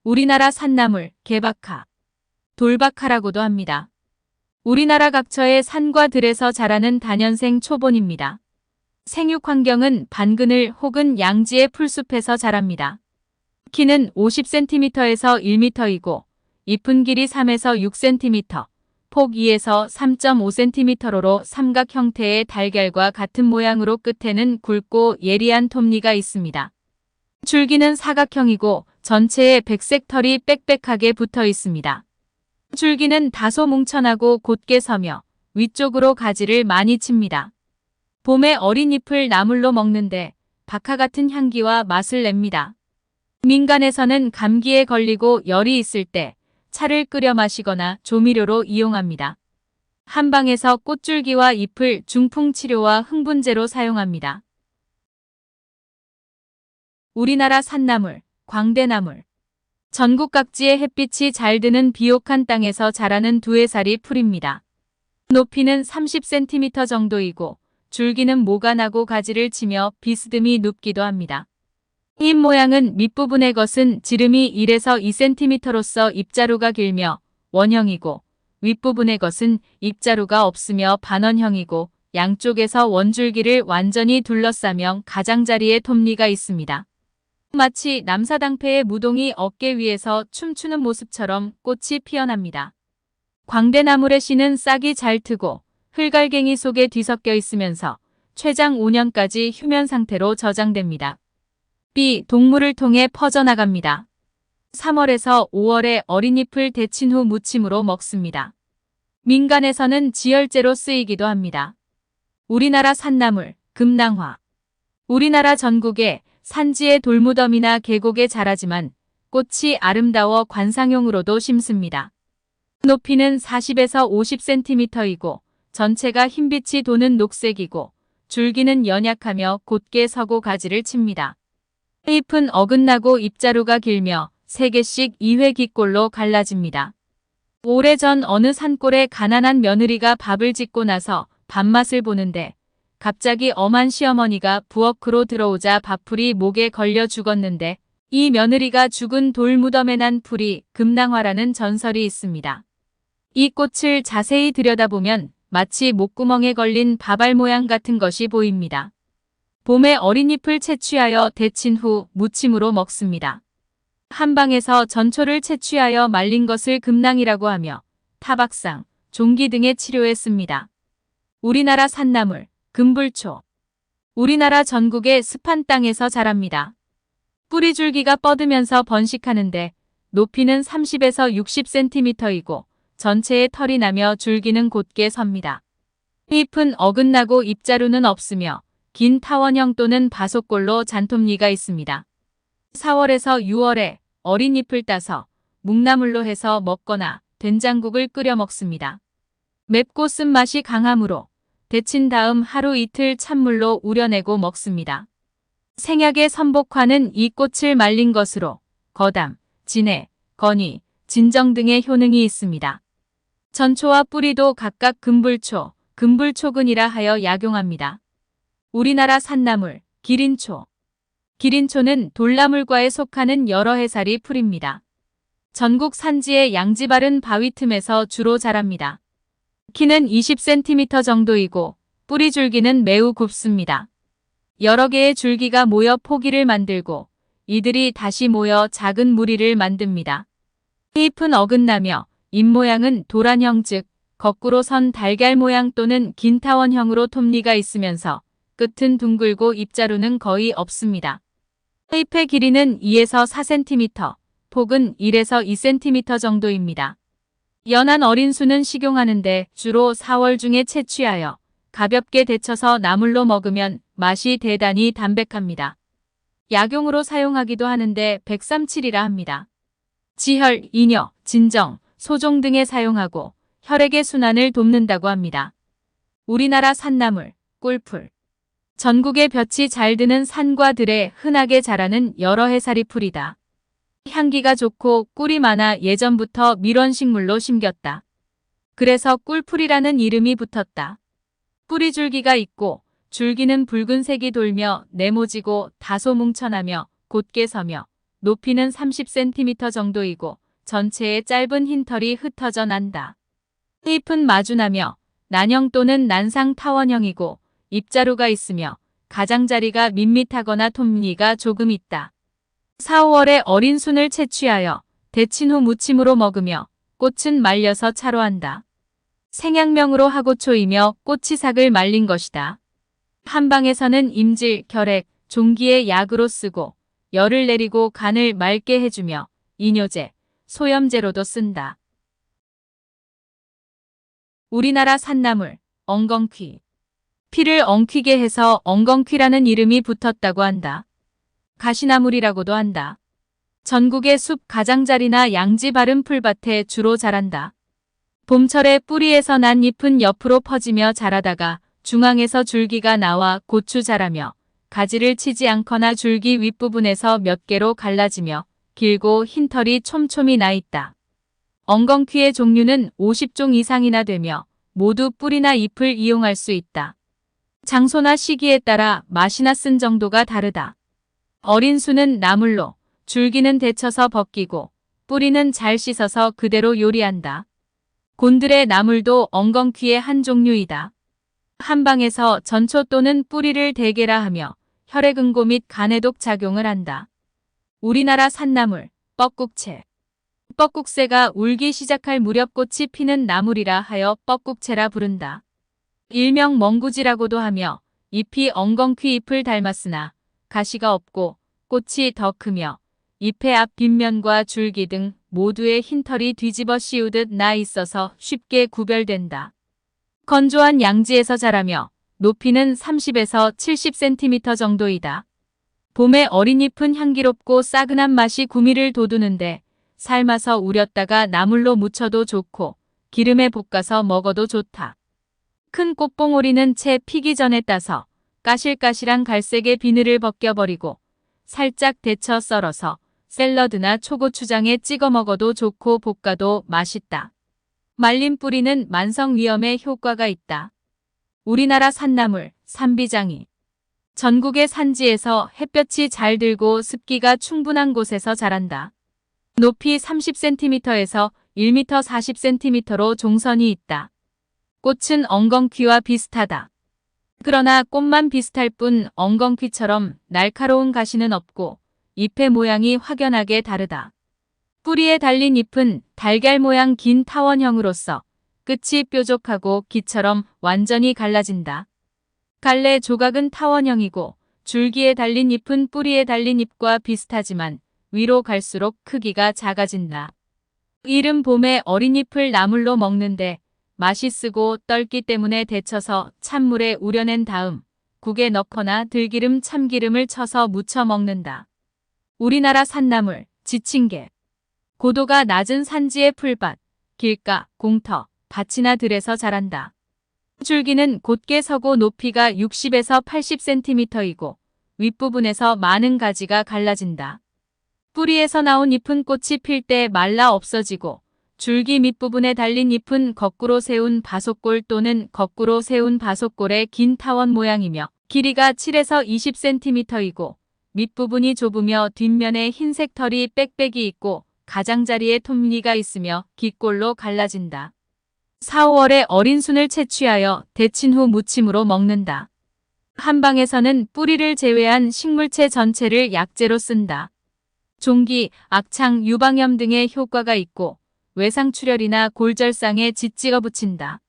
우리나라 산나물, 개박하, 돌박하라고도 합니다. 우리나라 각처의 산과 들에서 자라는 다년생 초본입니다. 생육 환경은 반그늘 혹은 양지의 풀숲에서 자랍니다. 키는 50cm에서 1m이고 잎은 길이 3에서 6cm, 폭 2에서 3.5cm로 삼각 형태의 달걀과 같은 모양으로 끝에는 굵고 예리한 톱니가 있습니다. 줄기는 사각형이고 전체에 백색 털이 빽빽하게 붙어 있습니다. 줄기는 다소 뭉천하고 곧게 서며 위쪽으로 가지를 많이 칩니다. 봄에 어린 잎을 나물로 먹는데 박하 같은 향기와 맛을 냅니다. 민간에서는 감기에 걸리고 열이 있을 때 차를 끓여 마시거나 조미료로 이용합니다. 한방에서 꽃줄기와 잎을 중풍 치료와 흥분제로 사용합니다. 우리나라 산나물, 광대나물. 전국 각지의 햇빛이 잘 드는 비옥한 땅에서 자라는 두해살이 풀입니다. 높이는 30cm 정도이고 줄기는 모가 나고 가지를 치며 비스듬히 눕기도 합니다. 잎 모양은 밑부분의 것은 지름이 1에서 2cm로서 잎자루가 길며 원형이고 윗부분의 것은 잎자루가 없으며 반원형이고 양쪽에서 원줄기를 완전히 둘러싸며 가장자리에 톱니가 있습니다. 마치 남사당패의 무동이 어깨 위에서 춤추는 모습처럼 꽃이 피어납니다. 광대나물의 씨는 싹이 잘 트고 흙알갱이 속에 뒤섞여 있으면서 췌장 5년까지 휴면 상태로 저장됩니다. B. 동물을 통해 퍼져나갑니다. 3월에서 5월에 어린 잎을 데친 후 무침으로 먹습니다. 민간에서는 지혈제로 쓰이기도 합니다. 우리나라 산나물, 금낭화. 우리나라 전국에 산지의 돌무덤이나 계곡에 자라지만 꽃이 아름다워 관상용으로도 심습니다. 높이는 40에서 50cm이고 전체가 흰빛이 도는 녹색이고 줄기는 연약하며 곧게 서고 가지를 칩니다. 잎은 어긋나고 잎자루가 길며 3개씩 2회 기꼴로 갈라집니다. 오래전 어느 산골에 가난한 며느리가 밥을 짓고 나서 밥맛을 보는데 갑자기 엄한 시어머니가 부엌으로 들어오자 밥풀이 목에 걸려 죽었는데 이 며느리가 죽은 돌무덤에 난 풀이 금낭화라는 전설이 있습니다. 이 꽃을 자세히 들여다보면 마치 목구멍에 걸린 밥알 모양 같은 것이 보입니다. 봄에 어린 잎을 채취하여 데친 후 무침으로 먹습니다. 한방에서 전초를 채취하여 말린 것을 금낭이라고 하며 타박상, 종기 등의 치료에 씁니다. 우리나라 산나물, 금불초. 우리나라 전국의 습한 땅에서 자랍니다. 뿌리 줄기가 뻗으면서 번식하는데 높이는 30에서 60cm이고 전체에 털이 나며 줄기는 곧게 섭니다. 잎은 어긋나고 잎자루는 없으며 긴 타원형 또는 바속골로 잔톱니가 있습니다. 4월에서 6월에 어린 잎을 따서 묵나물로 해서 먹거나 된장국을 끓여 먹습니다. 맵고 쓴맛이 강하므로 데친 다음 하루 이틀 찬물로 우려내고 먹습니다. 생약의 선복화는 이 꽃을 말린 것으로 거담, 진해, 건이, 진정 등의 효능이 있습니다. 전초와 뿌리도 각각 금불초, 금불초근이라 하여 약용합니다. 우리나라 산나물, 기린초. 기린초는 돌나물과에 속하는 여러 해살이 풀입니다. 전국 산지의 양지 바른 바위 틈에서 주로 자랍니다. 키는 20cm 정도이고 뿌리 줄기는 매우 곱습니다. 여러 개의 줄기가 모여 포기를 만들고 이들이 다시 모여 작은 무리를 만듭니다. 잎은 어긋나며 잎 모양은 도란형 즉 거꾸로 선 달걀 모양 또는 긴 타원형으로 톱니가 있으면서 끝은 둥글고 잎자루는 거의 없습니다. 잎의 길이는 2에서 4cm, 폭은 1에서 2cm 정도입니다. 연한 어린 수는 식용하는데 주로 4월 중에 채취하여 가볍게 데쳐서 나물로 먹으면 맛이 대단히 담백합니다. 약용으로 사용하기도 하는데 백삼칠이라 합니다. 지혈, 이뇨, 진정, 소종 등에 사용하고 혈액의 순환을 돕는다고 합니다. 우리나라 산나물, 꿀풀. 전국에 볕이 잘 드는 산과 들에 흔하게 자라는 여러 해살이 풀이다. 향기가 좋고 꿀이 많아 예전부터 밀원식물로 심겼다. 그래서 꿀풀이라는 이름이 붙었다. 뿌리 줄기가 있고 줄기는 붉은색이 돌며 네모지고 다소 뭉천하며 곧게 서며 높이는 30cm 정도이고 전체에 짧은 흰털이 흩어져 난다. 잎은 마주나며 난형 또는 난상 타원형이고 잎자루가 있으며 가장자리가 밋밋하거나 톱니가 조금 있다. 4, 5월에 어린 순을 채취하여 데친 후 무침으로 먹으며 꽃은 말려서 차로 한다. 생양명으로 하고초이며 꼬치삭을 말린 것이다. 한방에서는 임질, 결핵, 종기의 약으로 쓰고 열을 내리고 간을 맑게 해주며 이뇨제, 소염제로도 쓴다. 우리나라 산나물, 엉겅퀴. 피를 엉퀴게 해서 엉겅퀴라는 이름이 붙었다고 한다. 가시나물이라고도 한다. 전국의 숲 가장자리나 양지 바른 풀밭에 주로 자란다. 봄철에 뿌리에서 난 잎은 옆으로 퍼지며 자라다가 중앙에서 줄기가 나와 고추 자라며 가지를 치지 않거나 줄기 윗부분에서 몇 개로 갈라지며 길고 흰털이 촘촘히 나 있다. 엉겅퀴의 종류는 50종 이상이나 되며 모두 뿌리나 잎을 이용할 수 있다. 장소나 시기에 따라 맛이나 쓴 정도가 다르다. 어린 순은 나물로, 줄기는 데쳐서 벗기고 뿌리는 잘 씻어서 그대로 요리한다. 곤드레 나물도 엉겅퀴의 한 종류이다. 한방에서 전초 또는 뿌리를 대게라 하며 혈액응고 및 간해독 작용을 한다. 우리나라 산나물, 뻐꾹채. 뻐꾹새가 울기 시작할 무렵 꽃이 피는 나물이라 하여 뻐꾹채라 부른다. 일명 멍구지라고도 하며 잎이 엉겅퀴 잎을 닮았으나 가시가 없고 꽃이 더 크며 잎의 앞 빗면과 줄기 등 모두의 흰털이 뒤집어 씌우듯 나 있어서 쉽게 구별된다. 건조한 양지에서 자라며 높이는 30에서 70cm 정도이다. 봄에 어린 잎은 향기롭고 싸근한 맛이 구미를 돋우는데 삶아서 우렸다가 나물로 무쳐도 좋고 기름에 볶아서 먹어도 좋다. 큰 꽃봉오리는 채 피기 전에 따서 까실까실한 갈색의 비늘을 벗겨버리고 살짝 데쳐 썰어서 샐러드나 초고추장에 찍어 먹어도 좋고 볶아도 맛있다. 말린 뿌리는 만성위염에 효과가 있다. 우리나라 산나물, 산비장이. 전국의 산지에서 햇볕이 잘 들고 습기가 충분한 곳에서 자란다. 높이 30cm에서 1m 40cm로 종선이 있다. 꽃은 엉겅퀴와 비슷하다. 그러나 꽃만 비슷할 뿐 엉겅퀴처럼 날카로운 가시는 없고 잎의 모양이 확연하게 다르다. 뿌리에 달린 잎은 달걀 모양 긴 타원형으로서 끝이 뾰족하고 기처럼 완전히 갈라진다. 갈래 조각은 타원형이고 줄기에 달린 잎은 뿌리에 달린 잎과 비슷하지만 위로 갈수록 크기가 작아진다. 이른 봄에 어린 잎을 나물로 먹는데 맛이 쓰고 떫기 때문에 데쳐서 찬물에 우려낸 다음 국에 넣거나 들기름 참기름을 쳐서 무쳐 먹는다. 우리나라 산나물, 지친개. 고도가 낮은 산지의 풀밭, 길가, 공터, 밭이나 들에서 자란다. 줄기는 곧게 서고 높이가 60에서 80cm이고 윗부분에서 많은 가지가 갈라진다. 뿌리에서 나온 잎은 꽃이 필 때 말라 없어지고 줄기 밑부분에 달린 잎은 거꾸로 세운 바속골 또는 거꾸로 세운 바속골의 긴 타원 모양이며 길이가 7에서 20cm이고 밑부분이 좁으며 뒷면에 흰색 털이 빽빽이 있고 가장자리에 톱니가 있으며 깃골로 갈라진다. 4, 5월에 어린 순을 채취하여 데친 후 무침으로 먹는다. 한방에서는 뿌리를 제외한 식물체 전체를 약재로 쓴다. 종기, 악창, 유방염 등의 효과가 있고 외상출혈이나 골절상에 짓찍어 붙인다.